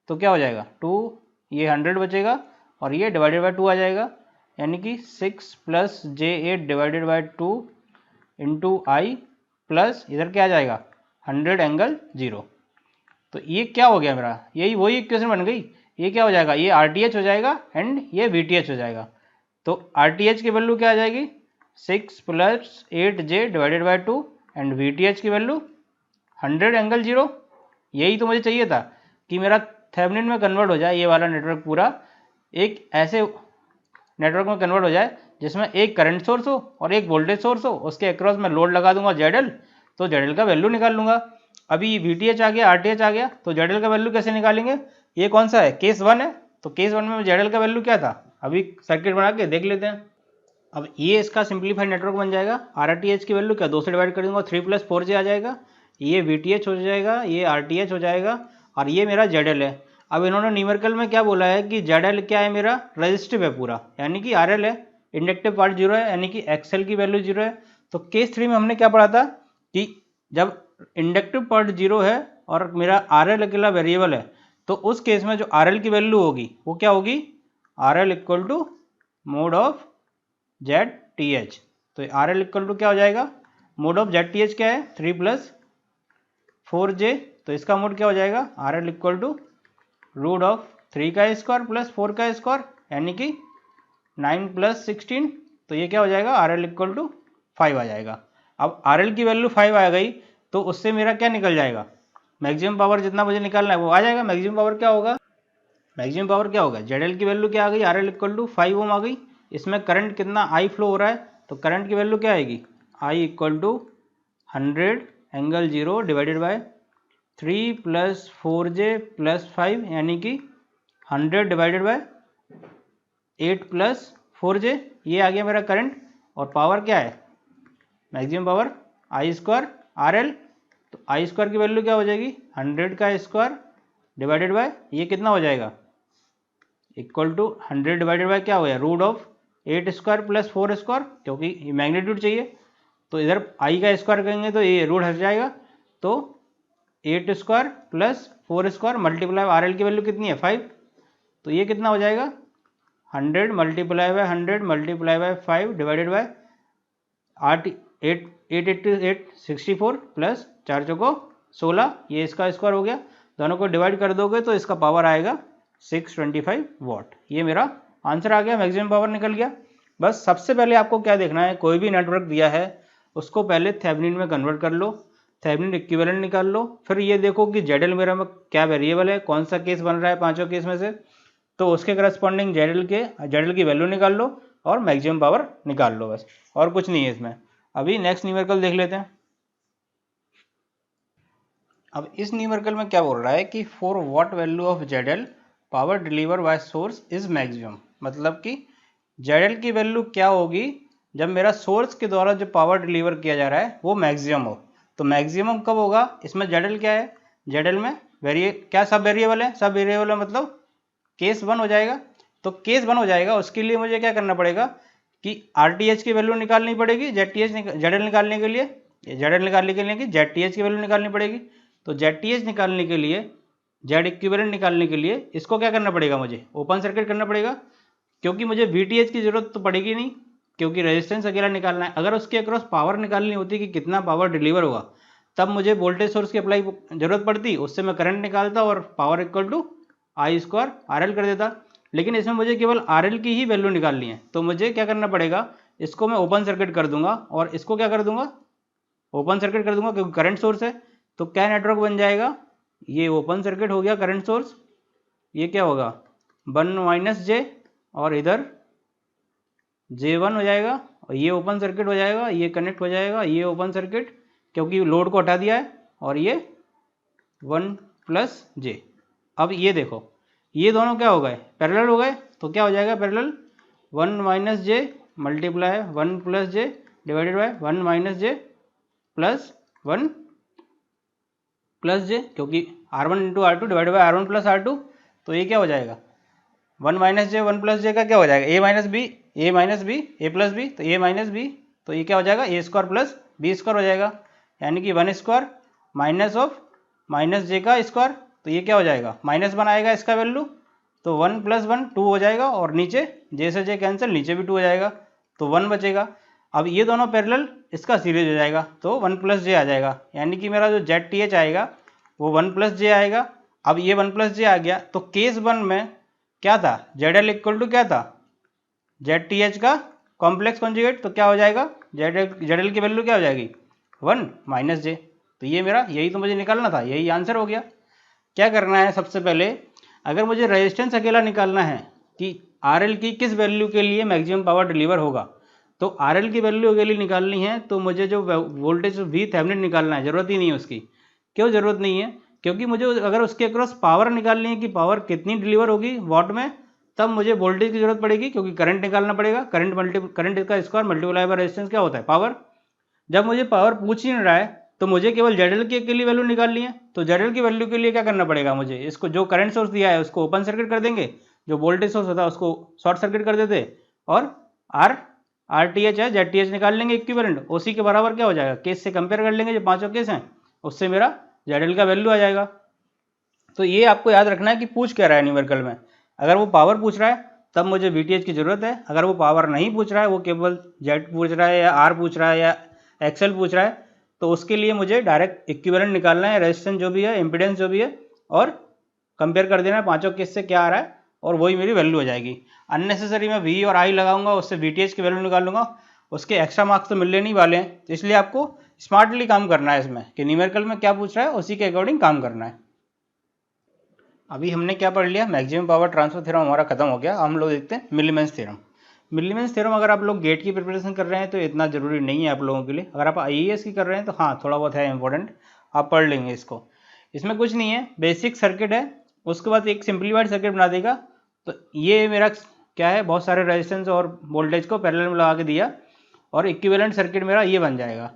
तो क्या हो जाएगा 2, ये 100 बचेगा, और ये डिवाइडेड बाय 2 आ जाएगा, यानी कि 6 + j8 divided by 2 into I plus इधर क्या आ जाएगा 100 एंगल 0। तो ये क्या हो गया मेरा, यही वही इक्वेशन बन गई। ये क्या हो जाएगा, ये RTH हो जाएगा एंड ये VTH हो जाएगा। तो RTH की वैल्यू क्या आ जाएगी 6 + 8j divided by 2, and VTH की वैल्यू 100 एंगल 0। यही तो मुझे चाहिए था कि मेरा थेवेनिन में कन्वर्ट हो जाए, ये वाला नेटवर्क पूरा एक ऐसे नेटवर्क में कन्वर्ट हो जाए जिसमें एक करंट सोर्स हो और एक वोल्टेज सोर्स हो, उसके अक्रॉस में लोड लगा दूंगा ZL, तो ZL का वैल्यू निकाल लूंगा। अभी VTH आ गया, RTH आ गया, तो ZL का वैल्यू कैसे निकालेंगे? ये कौन सा है? केस 1 है, तो केस 1 में ZL का वैल्यू क्या था? अभी सर्किट बना के देख लेते हैं। अब ये इसका सिंप्लीफाइड नेटवर्क बन जाएगा। RTH की वैल्यू क्या, 2 से डिवाइड कर दूंगा, 3 + 4J आ जाएगा। ये VTH हो जाएगा, ये RTH हो जाएगा, और ये मेरा ZL है। अब इन्होंने न्यूमेरिकल में क्या बोला है कि ZL क्या है, मेरा रेजिस्टिव है पूरा, यानी कि RL है, इंडक्टिव पार्ट 0 है, यानी कि XL की वैल्यू 0 है। तो केस 3 में हमने क्या पढ़ा था कि जब इंडक्टिव पार्ट 0 है और मेरा RL अकेला वेरिएबल है, तो उस केस में जो RL की वैल्यू होगी वो क्या होगी? RL equal to mod of ZTH। तो RL इक्वल टू क्या हो जाएगा? मोड ऑफ ZTH क्या है? 3 + 4J, तो इसका मोड क्या हो जाएगा? RL equal to root of 3 का स्क्वायर प्लस 4 का स्क्वायर, यानी कि 9 + 16, तो ये क्या हो जाएगा? RL इक्वल टू 5 आ जाएगा। अब RL की वैल्यू 5 आ गई, तो उससे मेरा क्या निकल जाएगा? मैक्सिमम पावर जितना मुझे निकालना है वो आ जाएगा। मैक्सिमम पावर क्या होगा? मैक्सिमम पावर क्या होगा? ZL की वैल्यू क्या आ गई? RL इक्वल टू 5 ओम आ गई। इसमें करंट कितना I फ्लो हो रहा है, तो करंट की वैल्यू क्या आएगी? I equal to 100 ∠0 divided by 3 + 4J + 5, यानी कि 100 डिवाइडेड बाय 8 + 4J, ये आ गया मेरा करंट। और पावर क्या है? मैक्सिमम पावर I² RL, तो I² की वैल्यू क्या हो जाएगी? 100 का स्क्वायर डिवाइडेड बाय, ये कितना हो जाएगा? इक्वल टू 100 डिवाइडेड बाय क्या हो गया? रूट ऑफ 8² + 4², क्योंकि मैग्नीट्यूड चाहिए, तो इधर I का स्क्वायर करेंगे तो ये रूट हट जाएगा, तो 8² + 4² मल्टीप्लाई RL की वैल्यू कितनी है? 5, तो ये कितना हो जाएगा? 100 multiply by 100 multiply by 5 divided by 8 8 64 plus 4 चौको 16, ये इसका स्क्वायर हो गया। दोनों को डिवाइड कर दोगे तो इसका पावर आएगा 625 वाट। ये मेरा आंसर आ गया, मैक्सिमम पावर निकल गया। बस सबसे पहले आपको क्या देखना है, कोई भी नेटवर्क दिया है उसको पहले थेवेनिन में कन्वर्ट कर लो, थेवेनिन इक्विवेलेंट निकाल लो, फिर ये देखो कि ZL मेरा में क्या वेरिएबल है, कौन सा केस बन रहा है पांचों केस में से, तो उसके करस्पॉन्डिंग ZL की वैल्यू निकाल लो और मैक्सिमम पावर निकाल लो, बस और कुछ नहीं है इसमें। अभी नेक्स्ट न्यूमेरिकल देख लेते हैं। अब इस न्यूमेरिकल में क्या बोल रहा है कि for what value of ZL power deliver by source is maximum, मतलब कि ZL की वैल्यू क्या होगी जब मेरा सोर्स के द्वारा जो पावर डिलीवर किया जा रहा है वो मैक्सिमम हो। तो मैक्सिमम कब होगा? इसमें ZL क्या है? ZL में क्या सब वेरिएबल है? सब वेरिएबल है, मतलब केस 1 हो जाएगा। तो केस 1 हो जाएगा, उसके लिए मुझे क्या करना पड़ेगा कि RTH की वैल्यू निकालनी पड़ेगी, ZL निकालने के लिए, ZL निकालने के लिए कि ZTH की वैल्यू निकालनी पड़ेगी। तो ZTH निकालने के लिए, Z इक्विवेलेंट निकालने के लिए इसको क्या करना पड़ेगा? मुझे ओपन सर्किट करना पड़ेगा, क्योंकि मुझे VTH की जरूरत तो पड़ेगी नहीं, क्योंकि रेजिस्टेंस अकेला निकालना है। अगर उसके अक्रॉस पावर निकालनी होती कि कितना पावर डिलीवर होगा, तब मुझे वोल्टेज सोर्स की अप्लाई जरूरत पड़ती, उससे मैं करंट निकालता और power equal to I² RL कर देता। लेकिन इसमें मुझे केवल RL की ही वैल्यू निकालनी है, तो मुझे क्या करना पड़ेगा, इसको मैं ओपन सर्किट कर दूंगा और इसको क्या कर दूंगा? ओपन सर्किट कर दूंगा, क्योंकि करंट सोर्स है। तो क्या नेटवर्क बन जाएगा? ये ओपन सर्किट हो गया करंट सोर्स, ये क्या होगा? 1 - J, और इधर J1 हो जाएगा, और ये ओपन सर्किट हो जाएगा, ये कनेक्ट हो जाएगा, ये ओपन सर्किट क्योंकि लोड को हटा दिया है, और ये 1 + J। अब ये देखो, ये दोनों क्या हो गए? पैरेलल हो गए, तो क्या हो जाएगा parallel? 1 - J multiply 1 + J divided by 1 - J plus 1 + J, क्योंकि R1 × R2 divided by R1 + R2, तो ये क्या हो जाएगा? 1 - J 1 + J का क्या हो जाएगा? A - B A + B, तो A - B, तो ये क्या हो जाएगा? A² + B² हो जाएगा, यानी कि 1² माइनस ऑफ -J का स्क्वायर, तो ये क्या हो जाएगा? -1 आएगा इसका वैल्यू, तो 1 + 1 2 हो जाएगा, और नीचे J से J कैंसिल, नीचे भी 2 हो जाएगा, तो 1 बचेगा। अब ये दोनों पैरेलल, इसका सीरीज हो जाएगा, तो 1 + J आ जाएगा, यानी कि मेरा जो ZTH आएगा वो 1 + J आएगा। अब ये 1 + J आ गया, तो केस 1 में क्या था? ZL इक्वल टू क्या था? ZTH का कॉम्प्लेक्स कॉन्जुगेट, तो क्या हो जाएगा? ZL की वैल्यू क्या हो जाएगी? 1 - J। तो ये मेरा, यही तो मुझे निकालना था, यही आंसर हो गया। क्या करना है सबसे पहले, अगर मुझे रेजिस्टेंस अकेला निकालना है कि RL की किस वैल्यू के लिए मैक्सिमम पावर डिलीवर होगा। तो RL की वैल्यू के लिए निकालनी है तो मुझे जो वोल्टेज V थेवेनिन निकालना है, ज़रूरत ही नहीं है उसकी। क्यों ज़रूरत नहीं है? क्योंकि मुझे अगर उसके अक्रॉस पावर निकालनी है कि पावर कितनी डिलीवर होगी वॉट में, तब मुझे वोल्टेज की जरूरत पड़ेगी, क्योंकि करंट निकालना पड़ेगा। करंट का स्क्वायर मल्टीप्लाई बाय रेजिस्टेंस क्या होता है? पावर। जब मुझे पावर पूछ ही नहीं रहा है तो मुझे केवल ZL के लिए वैल्यू निकालनी है। तो ZL की वैल्यू के लिए क्या करना पड़ेगा मुझे? इसको जो करंट सोर्स दिया है उसको ओपन सर्किट कर देंगे, जो वोल्टेज सोर्स होता है उसको शॉर्ट सर्किट कर देते, और RTH है ZTH निकाल लेंगे इक्विवेलेंट। उसी के बराबर क्या हो जाएगा? केस से कंपेयर कर लेंगे जो पांचों केस हैं, उससे मेरा ZL का वैल्यू आ जाएगा। तो ये आपको याद रखना है कि पूछ क्या रहा है न्यूमेरिकल में। अगर वो पावर पूछ रहा है तब मुझे VTH की जरूरत है। अगर वो पावर नहीं पूछ रहा है, वो केवल Z पूछ रहा है या R पूछ रहा है या XL पूछ रहा है, तो उसके लिए मुझे डायरेक्ट इक्विवेलेंट निकालना है, रेजिस्टेंस जो भी है, इम्पीडेंस जो भी है, और कंपेयर कर देना है पांचों केस से क्या आ रहा है, और वही मेरी वैल्यू हो जाएगी। अननेसेसरी मैं V और I लगाऊंगा, उससे VTH की वैल्यू निकालूंगा, उसके एक्स्ट्रा मार्क्स तो मिलने नहीं वाले हैं। इसलिए आपको स्मार्टली काम करना है इसमें, कि न्यूमेरिकल में क्या पूछ रहा है उसी के अकॉर्डिंग काम करना है। अभी हमने क्या पढ़ लिया? मैक्सिमम पावर ट्रांसफर थ्योरम हमारा खत्म हो गया। हम लोग देखते हैं मिलीमेंस थ्योरम। मिलीमेंस थ्योरम अगर आप लोग गेट की प्रिपरेशन कर रहे हैं तो इतना ज़रूरी नहीं है आप लोगों के लिए। अगर आप IAS की कर रहे हैं तो हाँ, थोड़ा बहुत है इंपॉर्टेंट, आप पढ़ लेंगे इसको। इसमें कुछ नहीं है, बेसिक सर्किट है, उसके बाद एक सिंप्लीफाइड सर्किट बना देगा। तो ये मेरा क्या है, बहुत सारे रेजिस्टेंस और वोल्टेज को पैरेलल में लगा के दिया, और इक्विवेलेंट सर्किट मेरा ये बन जाएगा।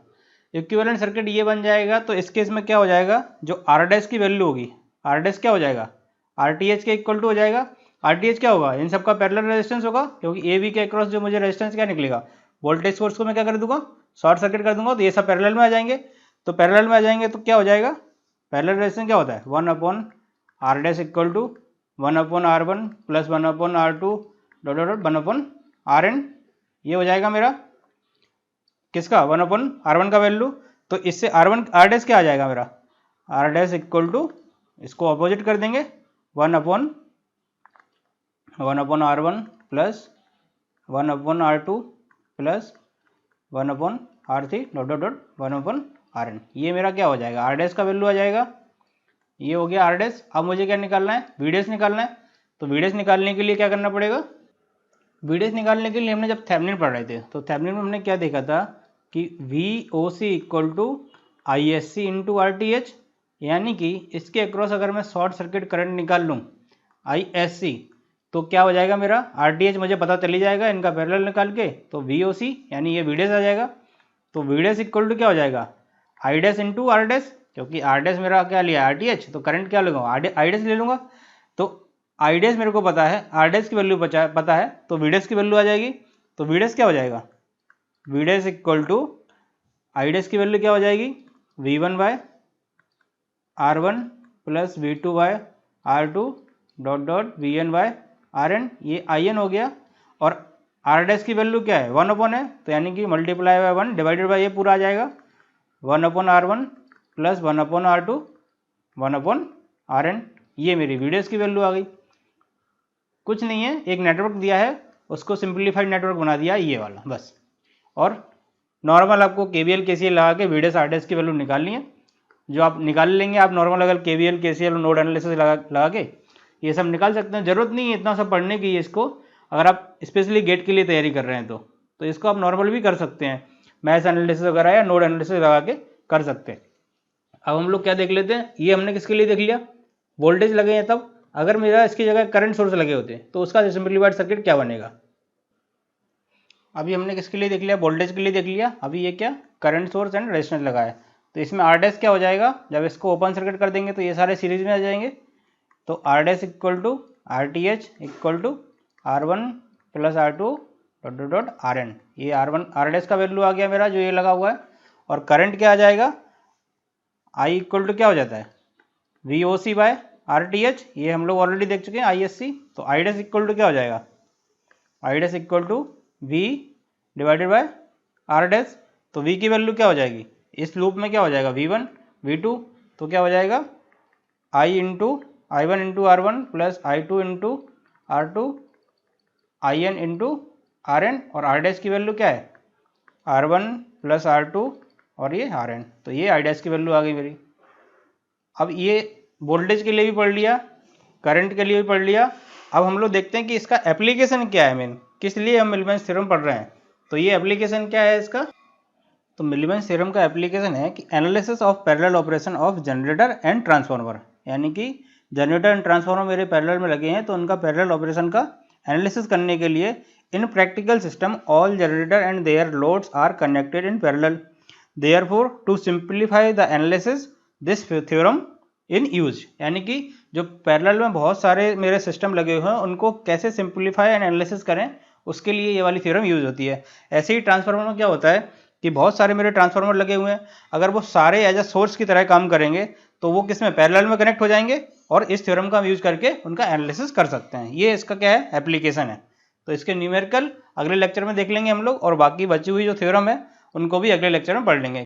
इक्विवेलेंट सर्किट ये बन जाएगा तो इस केस में क्या हो जाएगा, जो R' की वैल्यू होगी, R' क्या हो जाएगा? RTH के इक्वल टू हो जाएगा। RTH क्या होगा? इन सबका पैरेलल रेजिस्टेंस होगा, क्योंकि AB के अक्रॉस जो मुझे रेजिस्टेंस क्या निकलेगा, वोल्टेज सोर्स को मैं क्या कर दूंगा, शॉर्ट सर्किट कर दूंगा, तो ये सब पैरेलल में आ जाएंगे। तो पैरेलल में आ जाएंगे तो क्या हो जाएगा, पैरेलल रेजिस्टेंस क्या होता है, 1/R' equal to 1/R1 plus 1/R2 dot dot 1/Rn। ये हो जाएगा मेरा किसका, 1/R1 का वैल्यू। तो इससे R' क्या आ जाएगा मेरा, R' इक्वल टू, इसको अपोजिट कर देंगे, 1/R1 plus 1/R2 plus 1/R3 dot dot dot 1/Rn। ये मेरा क्या हो जाएगा, R' का वैल्यू आ जाएगा। ये हो गया R'। अब मुझे क्या निकालना है, VDS निकालना है। तो VDS निकालने के लिए क्या करना पड़ेगा, VDS निकालने के लिए हमने जब थेवेनिन पढ़ रहे थे तो थेवेनिन में हमने क्या देखा था कि VOC equal to ISC into RTH, यानी कि इसके अक्रॉस अगर मैं शॉर्ट सर्किट करंट निकाल लूँ ISC, तो क्या हो जाएगा मेरा, RTH मुझे पता चली जाएगा इनका पैरेलल निकाल के, तो VOC यानी ये VDS आ जाएगा। तो VDS इक्वल टू क्या हो जाएगा, I' इंटू R', क्योंकि R' मेरा क्या लिया, RTH, तो करंट क्या लूँगा, I' ले लूँगा। तो I' मेरे को पता है, R' की वैल्यू पता है, तो VDS की वैल्यू आ जाएगी। तो VDS क्या हो जाएगा, VDS इक्वल टू I' की वैल्यू क्या हो जाएगी, V1/R1 plus V2/R2 dot dot VN/Rn। ये IN हो गया, और R' की वैल्यू क्या है, 1 है, तो यानी कि मल्टीप्लाई बाय 1 डिवाइडेड बाय ये पूरा आ जाएगा, 1/R1 प्लस 1/R2 1/Rn। ये मेरी VDS की वैल्यू आ गई। कुछ नहीं है, एक नेटवर्क दिया है, उसको सिंप्लीफाइड नेटवर्क बना दिया ये वाला बस। और नॉर्मल आपको KVL KCL लगा के VDS RDS की वैल्यू निकालनी है, जो आप निकाल लेंगे। आप नॉर्मल अगर KVL KCL नोड एनालिसिस लगा के ये सब निकाल सकते हैं। जरूरत नहीं है इतना सब पढ़ने की इसको, अगर आप स्पेशली गेट के लिए तैयारी कर रहे हैं तो इसको आप नॉर्मल भी कर सकते हैं, मैथ्स एनालिसिस वगैरह या नोड एनालिसिस लगा के कर सकते हैं। अब हम लोग क्या देख लेते हैं, ये हमने किसके लिए देख लिया, वोल्टेज लगे हैं। तब अगर मेरा इसकी जगह करंट सोर्स लगे होते तो उसका सिंप्लीफाइड सर्किट क्या बनेगा। अभी हमने किसके लिए देख लिया, वोल्टेज के लिए देख लिया। अभी ये क्या, करंट सोर्स एंड रेजिस्टेंस लगा है, तो इसमें R' क्या हो जाएगा, जब इसको ओपन सर्किट कर देंगे तो ये सारे सीरीज में आ जाएंगे। तो R' equal to RTH equal to R1 plus R2 dot dot Rn। ये R' का वैल्यू आ गया मेरा, जो ये लगा हुआ है। और करंट क्या आ जाएगा, I इक्वल टू क्या हो जाता है, VOC/RTH। ये हम लोग ऑलरेडी देख चुके हैं ISC। तो I' इक्वल टू क्या हो जाएगा, I' equal to V divided by R'। तो V की वैल्यू क्या हो जाएगी, इस लूप में क्या हो जाएगा, V1 V2, तो क्या हो जाएगा I1 into R1 plus I2 into R2 IN into Rn। और R' की वैल्यू क्या है, R1 प्लस R2 और ये Rn। तो ये I' की वैल्यू आ गई मेरी। अब ये वोल्टेज के लिए भी पढ़ लिया, करंट के लिए भी पढ़ लिया, अब हम लोग देखते हैं कि इसका एप्लीकेशन क्या है, मेन किस लिए हम मिलमेंस थ्योरम पढ़ रहे हैं। तो ये एप्लीकेशन क्या है इसका, तो मिलमेंस थ्योरम का एप्लीकेशन है कि analysis of parallel operation of generator and transformer, यानी कि जनरेटर एंड ट्रांसफार्मर मेरे पैरेलल में लगे हैं तो उनका पैरेलल ऑपरेशन का एनालिसिस करने के लिए in practical system all generator and their loads are connected in parallel, therefore to simplify the analysis this theorem in use, यानी कि जो पैरेलल में बहुत सारे मेरे सिस्टम लगे हुए हैं उनको कैसे सिंप्लीफाई एंड एनालिसिस करें उसके लिए ये वाली थ्योरम यूज होती है। ऐसे ही ट्रांसफार्मर में क्या होता है कि बहुत सारे मेरे ट्रांसफार्मर लगे हुए हैं, अगर वो सारे एज अ सोर्स की तरह काम करेंगे तो वो किस में पैरेलल में कनेक्ट हो जाएंगे और इस थ्योरम का हम यूज करके उनका एनालिसिस कर सकते हैं। ये इसका क्या है, एप्लीकेशन है। तो इसके न्यूमेरिकल अगले लेक्चर में देख लेंगे हम लोग, और बाकी बची हुई जो थ्योरम है उनको भी अगले लेक्चर में पढ़ लेंगे।